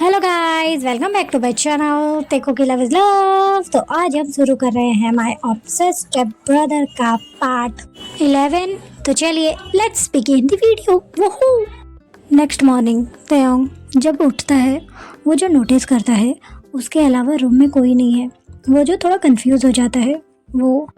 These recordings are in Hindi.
Hello guys, welcome back to my channel तेको की लव इज लव। तो आज हम शुरू कर रहे हैं माय ऑब्सेस्ड स्टेप ब्रदर का पार्ट 11। तो चलिए let's begin the video. Woohoo. Next morning Taeyong जब उठता है, वो जो नोटिस करता है उसके अलावा रूम में कोई नहीं है। वो जो थोड़ा कंफ्यूज हो जाता है। वो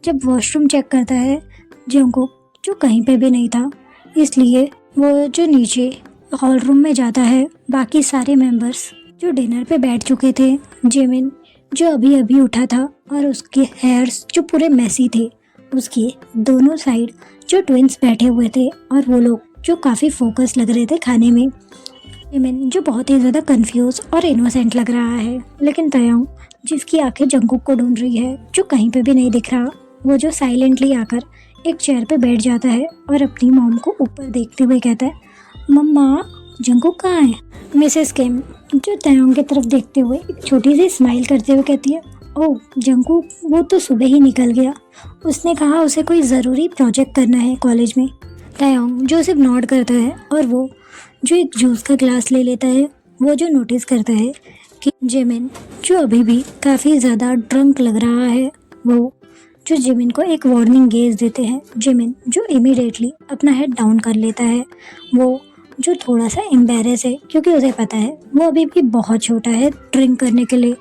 जब वॉशरूम चेक करता है, जंगकुक जो कहीं पे भी नहीं था, इसलिए वो जो नीचे हॉल रूम में जाता है। बाकी सारे मेंबर्स जो डिनर पे बैठ चुके थे, जिमिन जो अभी अभी उठा था और उसके हेयर्स जो पूरे मैसी थे, उसके दोनों साइड जो ट्विंस बैठे हुए थे और वो लोग जो काफ़ी फोकस लग रहे थे खाने में। जिमिन जो बहुत ही ज़्यादा कंफ्यूज और इनोसेंट लग रहा है, लेकिन तयोंग जिसकी आंखें जंगकुक को ढूंढ रही है जो कहीं पे भी नहीं दिख रहा, वो जो साइलेंटली आकर एक चेयर पे बैठ जाता है और अपनी मॉम को ऊपर देखते हुए कहता है, मम्मा जंगकुक कहाँ है। मिसेस किम जो तयोंग की तरफ देखते हुए एक छोटी सी स्माइल करते हुए कहती है, ओह जंगकुक वो तो सुबह ही निकल गया, उसने कहा उसे कोई ज़रूरी प्रोजेक्ट करना है कॉलेज में। तयोंग जो सिर्फ नॉड करता है और वो जो एक जूस का ग्लास ले लेता है। वो जो नोटिस करता है कि जिमिन जो अभी भी काफ़ी ज़्यादा ड्रंक लग रहा है, वो जो जिमिन को एक वार्निंग गेज देते हैं। जिमिन जो इमीडिएटली अपना हेड डाउन कर लेता है। वो जो थोड़ा सा एम्बैरेस है क्योंकि उसे पता है वो अभी भी बहुत छोटा है ड्रिंक करने के लिए,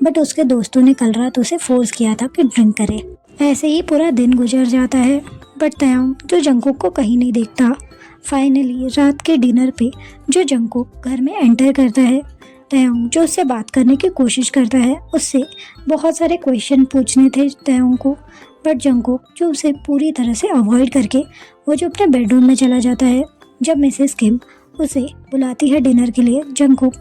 बट उसके दोस्तों ने कल रात उसे फोर्स किया था कि ड्रिंक करे। ऐसे ही पूरा दिन गुजर जाता है, बट तयोंग जो जंगकुक को कहीं नहीं देखता। फाइनली रात के डिनर पे जो जंगकुक घर में एंटर करता है, तयोंग जो उससे बात करने की कोशिश करता है। उससे बहुत सारे क्वेश्चन पूछने थे तयोंग को, बट जंगकुक जो उसे पूरी तरह से अवॉइड करके वो जो अपने बेडरूम में चला जाता है। जब मिसेस किम उसे बुलाती है डिनर के लिए, जंगकुक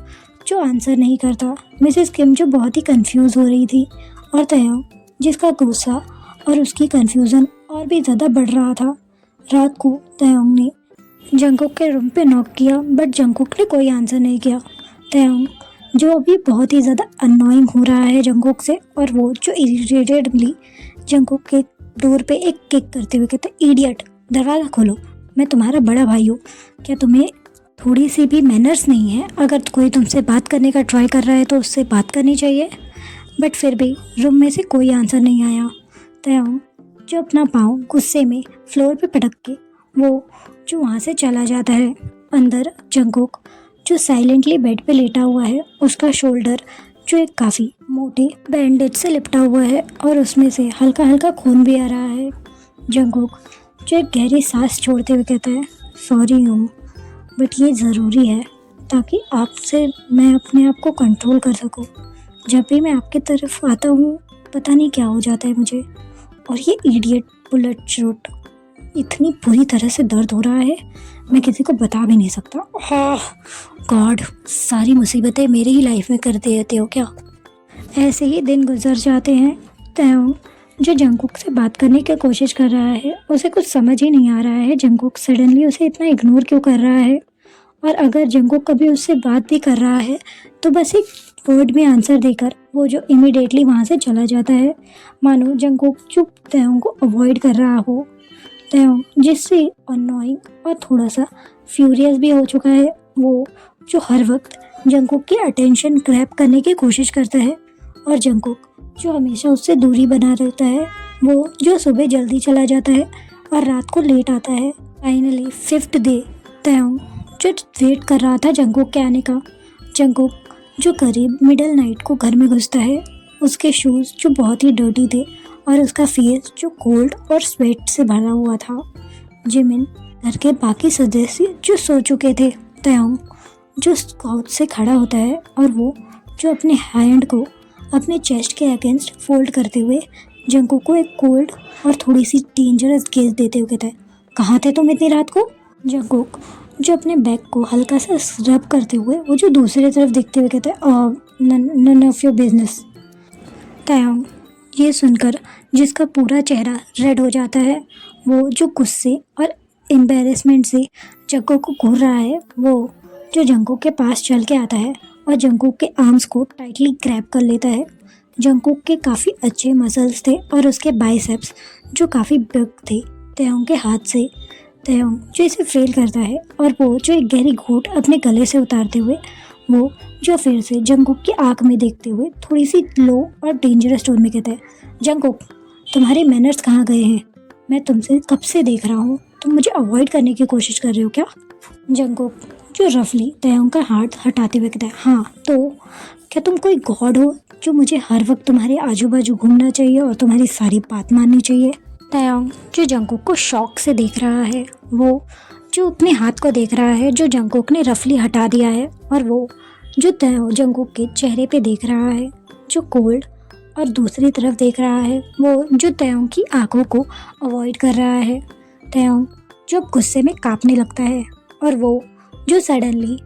जो आंसर नहीं करता। मिसेस किम जो बहुत ही कंफ्यूज हो रही थी और तयोंग जिसका गुस्सा और उसकी कंफ्यूजन और भी ज़्यादा बढ़ रहा था। रात को तयोंग ने जंगकुक के रूम पे नॉक किया, बट जंगकुक ने कोई आंसर नहीं किया। तयोंग जो अभी बहुत ही ज़्यादा अननोइंग हो रहा है जंगकुक से, और वो जो इरिटेटेडली जंगकुक के डोर पे एक किक करते हुए कहते, इडियट दरवाज़ा खोलो, मैं तुम्हारा बड़ा भाई हूँ, क्या तुम्हें थोड़ी सी भी मैनर्स नहीं है? अगर कोई तुमसे बात करने का ट्राई कर रहा है तो उससे बात करनी चाहिए। बट फिर भी रूम में से कोई आंसर नहीं आया। तयोंग जो अपना पाँव गुस्से में फ्लोर पे पटक के वो जो वहाँ से चला जाता है। अंदर जंगकुक जो साइलेंटली बेड पे लेटा हुआ है, उसका शोल्डर जो एक काफ़ी मोटे बैंडेज से लिपटा हुआ है और उसमें से हल्का हल्का खून भी आ रहा है। जंगकुक जो एक गहरी सांस छोड़ते हुए कहता है, सॉरी हूँ, बट ये ज़रूरी है ताकि आपसे मैं अपने आप को कंट्रोल कर सकूँ। जब भी मैं आपकी तरफ आता हूँ पता नहीं क्या हो जाता है मुझे, और ये इडियट बुलेट शॉट इतनी बुरी तरह से दर्द हो रहा है मैं किसी को बता भी नहीं सकता। गॉड, सारी मुसीबतें मेरी ही लाइफ में कर देते हो क्या? ऐसे ही दिन गुजर जाते हैं। तयोंग जो जंगकुक से बात करने की कोशिश कर रहा है, उसे कुछ समझ ही नहीं आ रहा है जंगकुक सडनली उसे इतना इग्नोर क्यों कर रहा है। और अगर जंगकुक कभी उससे बात भी कर रहा है तो बस एक वर्ड में आंसर देकर वो जो इमीडिएटली वहाँ से चला जाता है, मानो जंगकुक चुप तयोंग को अवॉइड कर रहा हो। तयोंग जिससे अननोइंग और थोड़ा सा फ्यूरियस भी हो चुका है, वो जो हर वक्त जंगकुक की अटेंशन ग्रैब करने की कोशिश करता है, और जंगकुक जो हमेशा उससे दूरी बना रहता है। वो जो सुबह जल्दी चला जाता है और रात को लेट आता है। फाइनली 5th डे तयोंग जो वेट कर रहा था जंगकुक के आने का। जंगकुक जो करीब मिडल नाइट को घर में घुसता है। उसके शूज़ जो बहुत ही डर्टी थे और उसका फेस जो कोल्ड और स्वेट से भरा हुआ था। जिमिन घर के बाकी सदस्य जो सो चुके थे। तयोंग जो काउच से खड़ा होता है और वो जो अपने हैंड को अपने चेस्ट के अगेंस्ट फोल्ड करते हुए जंगकुक को एक कोल्ड और थोड़ी सी डेंजरस गेज देते हुए कहता है, कहाँ थे तुम इतनी रात को? जंगकुक जो अपने बैक को हल्का सा रब करते हुए वो जो दूसरी तरफ देखते हुए कहता है, नन ऑफ योर बिजनेस। तयोंग ये सुनकर जिसका पूरा चेहरा रेड हो जाता है, वो जो गुस्से और एम्बेरसमेंट से जंगकुक को घूर रहा है, वो जो जंगकुक के पास चल के आता है और जंगकुक के आर्म्स को टाइटली ग्रैब कर लेता है। जंगकुक के काफ़ी अच्छे मसल्स थे और उसके बाइसेप्स जो काफ़ी बिग थे तयोंग के हाथ से। तयोंग जो इसे फेल करता है और वो जो एक गहरी घूंट अपने गले से उतारते हुए वो जो फिर से जंगकुक की आंख में देखते हुए थोड़ी सी लो और डेंजरस टोन में कहता है, जंगकुक तुम्हारे मैनर्स कहाँ गए हैं? मैं तुमसे कब से देख रहा हूँ, तुम मुझे अवॉइड करने की कोशिश कर रहे हो क्या? जंगकुक जो रफली तयोंग का हाथ हटाते हुए कहता है, हाँ तो क्या तुम कोई गॉड हो जो मुझे हर वक्त तुम्हारे आजू बाजू घूमना चाहिए और तुम्हारी सारी बात माननी चाहिए? तयोंग जो जंगकुक को शौक से देख रहा है, वो जो अपने हाथ को देख रहा है जो जंगकुक ने रफली हटा दिया है, और वो जो जंगकुक के चेहरे पे देख रहा है जो कोल्ड, और दूसरी तरफ देख रहा है वो जो तयोंग की आंखों को अवॉइड कर रहा है। तयोंग जो गुस्से में कांपने लगता है, और वो जो सडनली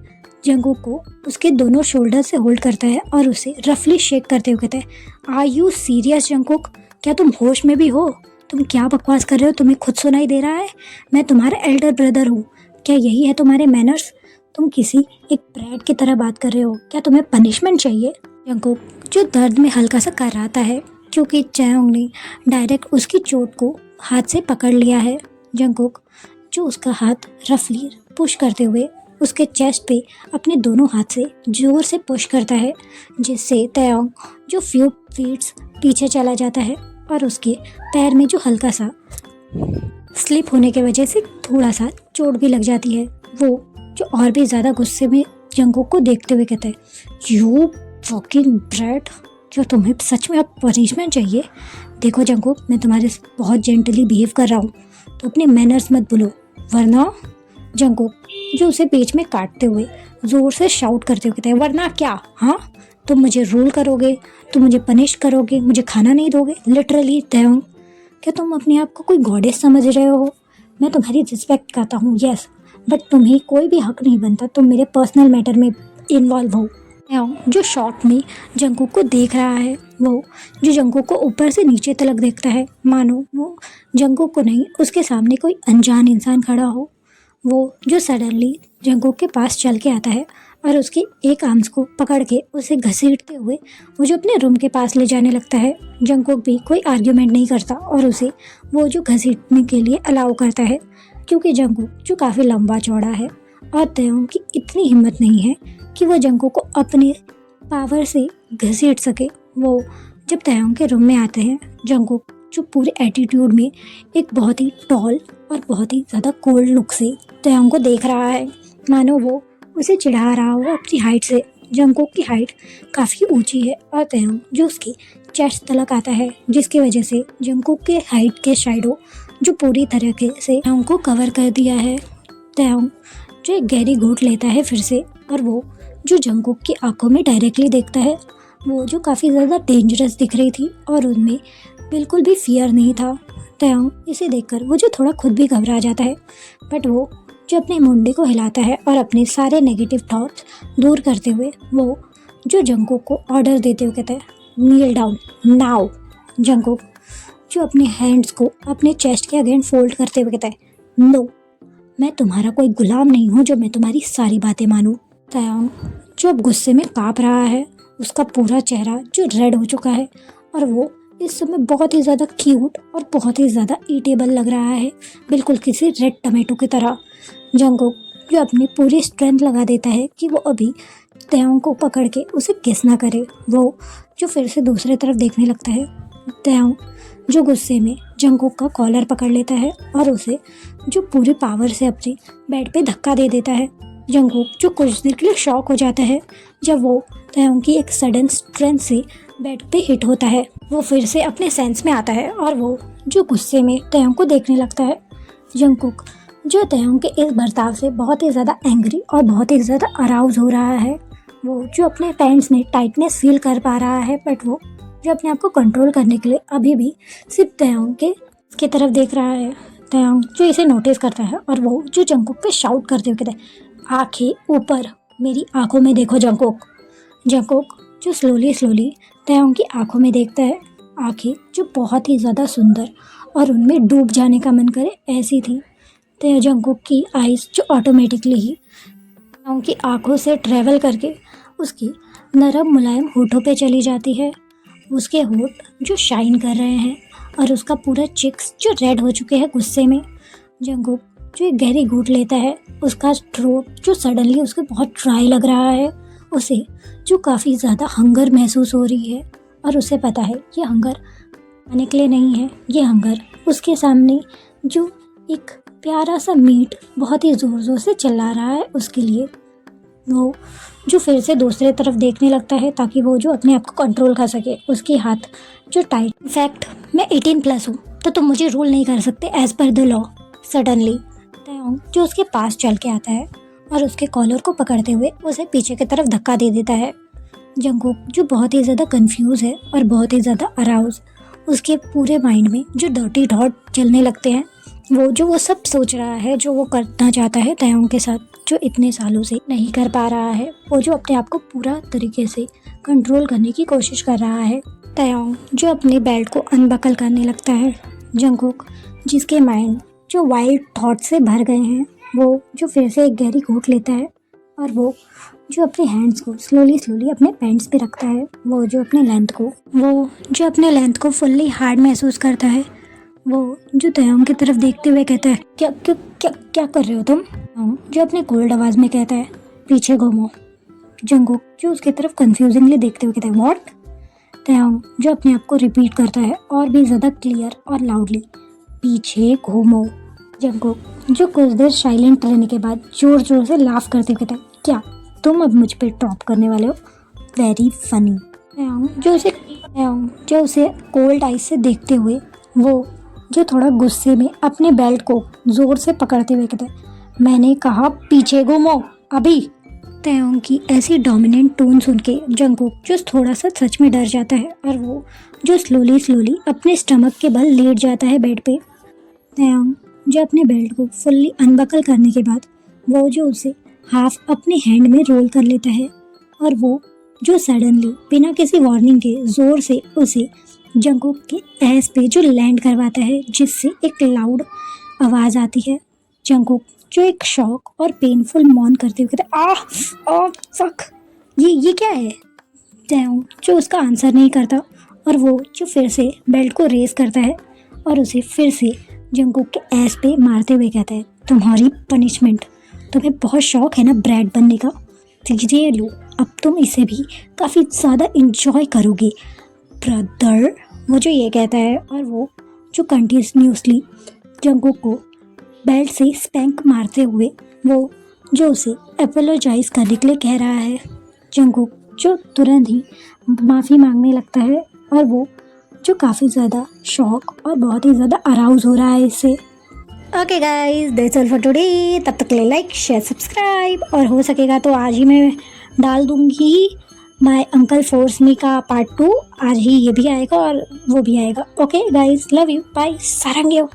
जंगकुक को उसके दोनों शोल्डर से होल्ड करता है और उसे रफली शेक करते हुए कहता है, आर यू सीरियस जंगकुक? क्या तुम होश में भी हो? तुम क्या बकवास कर रहे हो? तुम्हें खुद सुनाई दे रहा है? मैं तुम्हारा एल्डर ब्रदर हूँ। क्या यही है तुम्हारे मैनर्स? तुम किसी एक ब्रैड की तरह बात कर रहे हो। क्या तुम्हें पनिशमेंट चाहिए? जंगकुक जो दर्द में हल्का सा कराता है क्योंकि तयोंग ने डायरेक्ट उसकी चोट को हाथ से पकड़ लिया है। जंगकुक जो उसका हाथ रफली पुश करते हुए उसके चेस्ट पे अपने दोनों हाथ से जोर से पुश करता है, जिससे तयोंग जो फ्यू फीट्स पीछे चला जाता है और उसके पैर में जो हल्का सा स्लिप होने की वजह से थोड़ा सा चोट भी लग जाती है। वो जो और भी ज़्यादा गुस्से में जंगकुक को देखते हुए कहता है, यू फकिंग ब्रैट, क्या तुम्हें सच में अब पनिशमेंट चाहिए? देखो जंगकुक, मैं तुम्हारे बहुत जेंटली बिहेव कर रहा हूँ, तो अपने मैनर्स मत भूलो वरना। जंगकुक जो उसे बीच में काटते हुए ज़ोर से शाउट करते हुए कहते हैं, वरना क्या? हाँ, तुम मुझे रूल करोगे, तुम मुझे पनिश करोगे, मुझे खाना नहीं दोगे? लिटरली तयोंग, क्या तुम अपने आप को कोई गॉडेस समझ रहे हो? मैं तुम्हारी रिस्पेक्ट करता हूँ यस, बट तुम्हें कोई भी हक नहीं बनता तुम मेरे पर्सनल मैटर में इन्वॉल्व हो। तयोंग जो शॉक में जंगकुक को देख रहा है, वो जो जंगकुक को ऊपर से नीचे तलक देखता है, मानो वो जंगकुक को नहीं उसके सामने कोई अनजान इंसान खड़ा हो। वो जो सडनली जंगकुक के पास चल के आता है और उसके एक आर्म्स को पकड़ के उसे घसीटते हुए वो जो अपने रूम के पास ले जाने लगता है। जंगकुक भी कोई आर्ग्यूमेंट नहीं करता और उसे वो जो घसीटने के लिए अलाउ करता है, क्योंकि जंगकुक जो काफ़ी लंबा चौड़ा है और तयोंग की इतनी हिम्मत नहीं है कि वो जंगकुक को अपने पावर से घसीट सके। वो जब तयोंग के रूम में आते हैं, जंगकुक जो पूरे एटीट्यूड में एक बहुत ही टॉल और बहुत ही ज़्यादा कोल्ड लुक से तयोंग को देख रहा है, मानो वो उसे चिढ़ा रहा हो अपनी हाइट से। जंगकुक की हाइट काफ़ी ऊंची है और तयोंग जो उसकी चेस्ट तलक आता है, जिसकी वजह से जंगकुक के हाइट के शैडो जो पूरी तरीके से तयोंग को कवर कर दिया है। तयोंग जो एक गहरी घूंट लेता है फिर से, और वो जो जंगकुक की आंखों में डायरेक्टली देखता है, वो जो काफ़ी ज़्यादा डेंजरस दिख रही थी और उनमें बिल्कुल भी फियर नहीं था। तयोंग इसे देखकर वो जो थोड़ा खुद भी घबरा जाता है, बट वो जो अपने मुंडे को हिलाता है और अपने सारे नेगेटिव थॉट्स दूर करते हुए वो जो जंगकुक को ऑर्डर देते हुए कहता है, नील डाउन नाउ। जंगकुक जो अपने हैंड्स को अपने चेस्ट के अगेंस्ट फोल्ड करते हुए कहता है, नो, मैं तुम्हारा कोई गुलाम नहीं हूँ जो मैं तुम्हारी सारी बातें मानूं। तयोंग जो अब गुस्से में काँप रहा है, उसका पूरा चेहरा जो रेड हो चुका है और वो इस समय बहुत ही ज़्यादा क्यूट और बहुत ही ज़्यादा ईटेबल लग रहा है, बिल्कुल किसी रेड टमाटो की तरह। जंगकुक जो अपनी पूरी स्ट्रेंथ लगा देता है कि वो अभी तयोंग को पकड़ के उसे किस ना करे। वो जो फिर से दूसरी तरफ देखने लगता है। तयोंग जो गुस्से में जंगकुक का कॉलर पकड़ लेता है और उसे जो पूरी पावर से अपने बेड पे धक्का दे देता है। जंगकुक जो कुछ देर के लिए शॉक हो जाता है जब वो तयोंग की एक सडन स्ट्रेंथ से बेड पे हिट होता है। वो फिर से अपने सेंस में आता है और वो जो गुस्से में तयोंग को देखने लगता है। जंगकुक जो तयोंग के इस बर्ताव से बहुत ही ज़्यादा एंग्री और बहुत ही ज़्यादा अराउज हो रहा है। वो जो अपने पैंट्स में टाइटनेस फील कर पा रहा है, बट वो जो अपने आप को कंट्रोल करने के लिए अभी भी सिर्फ तयोंग के तरफ देख रहा है। तयोंग जो इसे नोटिस करता है और वो जो जंगकुक पे शाउट करते हुए कहता है, आंखें ऊपर, मेरी आंखों में देखो जंगकुक। जंगकुक जो स्लोली तयोंग की आंखों में देखता है। आंखें जो बहुत ही ज़्यादा सुंदर और उनमें डूब जाने का मन करे ऐसी थी। तो जंगकुक की आइज़ जो ऑटोमेटिकली ही तयोंग की आंखों से ट्रैवल करके उसकी नरम मुलायम होठों पे चली जाती है। उसके होठ जो शाइन कर रहे हैं और उसका पूरा चिक्स जो रेड हो चुके हैं गुस्से में। जंगकुक जो एक गहरी घूंट लेता है। उसका थ्रोट जो सडनली उसको बहुत ड्राई लग रहा है उसे जो काफ़ी ज़्यादा हंगर महसूस हो रही है और उसे पता है ये हंगर खाने के लिए नहीं है, ये हंगर उसके सामने जो एक प्यारा सा मीट बहुत ही ज़ोर ज़ोर से चिल्ला रहा है उसके लिए। वो जो फिर से दूसरे तरफ देखने लगता है ताकि वो जो अपने आप को कंट्रोल कर सके। उसके हाथ जो टाइट, इनफैक्ट मैं 18+ हूँ तो तुम मुझे रूल नहीं कर सकते as per the law. Suddenly तयोंग जो उसके पास चल के आता है और उसके कॉलर को पकड़ते हुए उसे पीछे की तरफ धक्का दे देता है। जंगकुक जो बहुत ही ज़्यादा कंफ्यूज है और बहुत ही ज़्यादा अराउज, उसके पूरे माइंड में जो डर्टी थॉट चलने लगते हैं, वो सब सोच रहा है जो वो करना चाहता है तयोंग के साथ, जो इतने सालों से नहीं कर पा रहा है। वो जो अपने आप को पूरा तरीके से कंट्रोल करने की कोशिश कर रहा है। तयोंग जो अपने बेल्ट को अनबकल करने लगता है। जंगकुक जिसके माइंड जो वाइल्ड थॉट से भर गए हैं, वो जो फिर से एक गहरी घूंट लेता है और वो जो अपने हैंड्स को स्लोली अपने पैंट्स पे रखता है। वो जो अपने लेंथ को फुल्ली हार्ड महसूस करता है। वो जो तयोंग की तरफ देखते हुए कहता है, क्या क्या क्या क्या कर रहे हो तुम? जो अपने कोल्ड आवाज में कहता है, पीछे घूमो। जंगकुक जो उसकी तरफ कंफ्यूजिंगली देखते हुए कहता है, व्हाट? तयोंग जो अपने आप को रिपीट करता है और भी ज़्यादा क्लियर और लाउडली, पीछे घूमो। जंगकुक जो कुछ देर साइलेंट रहने के बाद जोर जोर से लाफ करते हुए कहता है, क्या तुम अब मुझ पे ड्रॉप करने वाले हो? Very funny. तयोंग जो उसे कोल्ड आइज से देखते हुए वो जो थोड़ा गुस्से में अपने बेल्ट को जोर से पकड़ते हुए कहता है, मैंने कहा पीछे घूमो अभी। तयोंग की ऐसी डोमिनेंट टोन सुन के जंगकुक जो थोड़ा सा सच में डर जाता है और वो जो स्लोली अपने स्टमक के बल लेट जाता है बेड पे। तयोंग जो अपने बेल्ट को फुल्ली अनबकल करने के बाद वो जो उसे हाफ अपने हैंड में रोल कर लेता है और वो जो सडनली बिना किसी वार्निंग के जोर से उसे जंगकुक के एस पे जो लैंड करवाता है, जिससे एक लाउड आवाज़ आती है। जंगकुक जो एक शॉक और पेनफुल मौन करते हुए कहता है, आह फक, ये क्या है? तयोंग जो उसका आंसर नहीं करता और वो जो फिर से बेल्ट को रेस करता है और उसे फिर से जंगकुक के एस पे मारते हुए कहता है, तुम्हारी पनिशमेंट, तुम्हें बहुत शौक है ना ब्रैड बनने का, ये लो, अब तुम इसे भी काफ़ी ज़्यादा इंजॉय करोगे ब्रदर। वो जो ये कहता है और वो जो कंटिन्यूसली जंगकुक को बेल्ट से स्पैंक मारते हुए वो जो उसे अपोलोजाइज करने के लिए कह रहा है। जंगकुक जो तुरंत ही माफ़ी मांगने लगता है और वो जो काफ़ी ज़्यादा शॉक और बहुत ही ज़्यादा अराउज हो रहा है इससे। Okay guys, that's all for today. तब तक के लिए लाइक शेयर सब्सक्राइब, और हो सकेगा तो आज ही मैं डाल दूँगी माय अंकल फोर्स मी का पार्ट 2। आज ही ये भी आएगा और वो भी आएगा। Okay guys, love you, bye, सारंगियो।